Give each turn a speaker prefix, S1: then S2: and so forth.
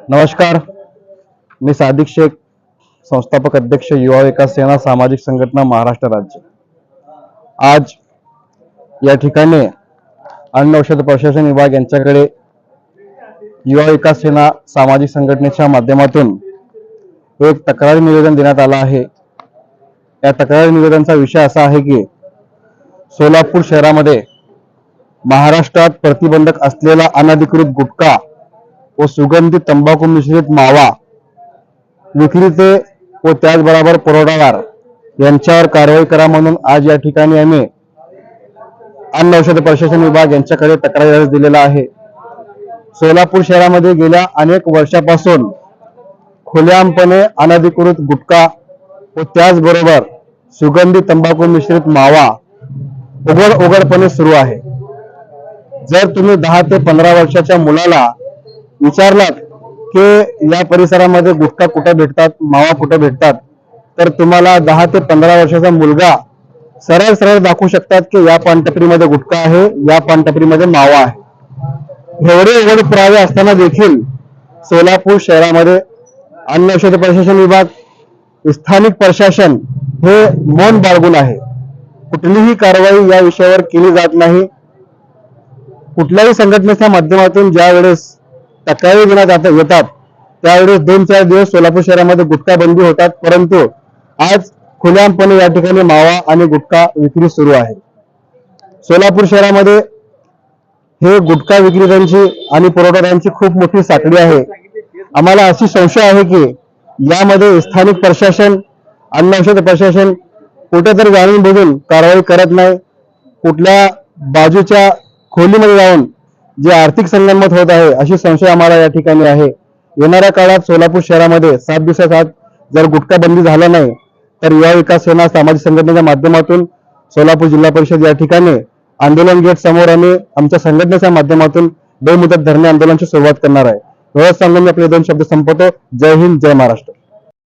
S1: नमस्कार, मी सादिक शेख, संस्थापक अध्यक्ष युवा विकास सेना सामाजिक संघटना महाराष्ट्र राज्य। आज या ठिकाणी अन्न औषध प्रशासन विभाग यांच्याकडे युवा विकास सेना सामाजिक संघटनेच्या माध्यमातून एक तक्रार निवेदन देण्यात आला आहे। या तक्रार निवेदनाचा विषय असा आहे की सोलापूर शहरामध्ये महाराष्ट्रात प्रतिबंधक असलेला अनधिकृत गुटखा व सुगंधित तंबाखू मिश्रित मावा विक्रेते व त्याचबरोबर पुरवठादार यांच्यावर कारवाई करा म्हणून आज या ठिकाणी आम्ही अन्न औषध प्रशासन विभाग यांच्याकडे तक्रार अर्ज दिलेला आहे। सोलापूर शहरामध्ये गेल्या अनेक वर्षापासून खुलेआमपणे अनधिकृत गुटखा व त्याचबरोबर सुगंधित तंबाखू मिश्रित मावा उघडपणे सुरू आहे। जर तुम्ही 10 ते 15 वर्षाच्या मुलाला विचारलात की या परिसरामध्ये गुटखा कुठे भेटतात, मावा कुठे भेटतात, तर तुम्हाला 10 ते 15 वर्षाचा मुलगा सरळ दाखवू शकतात की या पानटपरीमध्ये गुटखा आहे, या पानटपरीमध्ये मावा आहे। एवढे उघड पुरावे असताना देखील सोलापूर शहरामध्ये अन्न औषध प्रशासन विभाग, स्थानिक प्रशासन हे मौन बाळगून आहे। कुठलीही कारवाई या विषयावर केली जात नाही। कुठल्याही संघटनेच्या माध्यमातून ज्या वेळेस तक्रारी देण्यात येतात त्यावेळेस 2-4 दिवस सोलापूर शहरामध्ये गुटखा बंदी होतात, परंतु आज खुलेआमपणे या ठिकाणी मावा आणि गुटखा विक्री सुरू आहे। सोलापूर शहरामध्ये हे गुटखा विक्रेत्यांची आणि पुरवठादारांची खूप मोठी साखळी आहे। आम्हाला अशी संशय आहे की यामध्ये स्थानिक प्रशासन, अन्न औषध प्रशासन कुठेतरी जाणून बुजून कारवाई करत नाही। कुठल्या बाजूच्या खोलीमध्ये जाऊन जे आर्थिक संगनमत होत आहे अशी संशय आम्हाला या ठिकाणी आहे। येणाऱ्या काळात सोलापूर शहरामध्ये 7 दिवसात जर गुटखा बंदी झाला नाही तर युवा विकास सेना सामाजिक संघटनेच्या माध्यमातून सोलापूर जिल्हा परिषद या ठिकाणी आंदोलन गेट समोर आम्ही आमच्या संघटनेच्या माध्यमातून बेमुदत धरणे आंदोलनाची सुरुवात करणार आहे। एवढंच सांगून मी आपले 2 शब्द संपवतो। जय हिंद, जय महाराष्ट्र।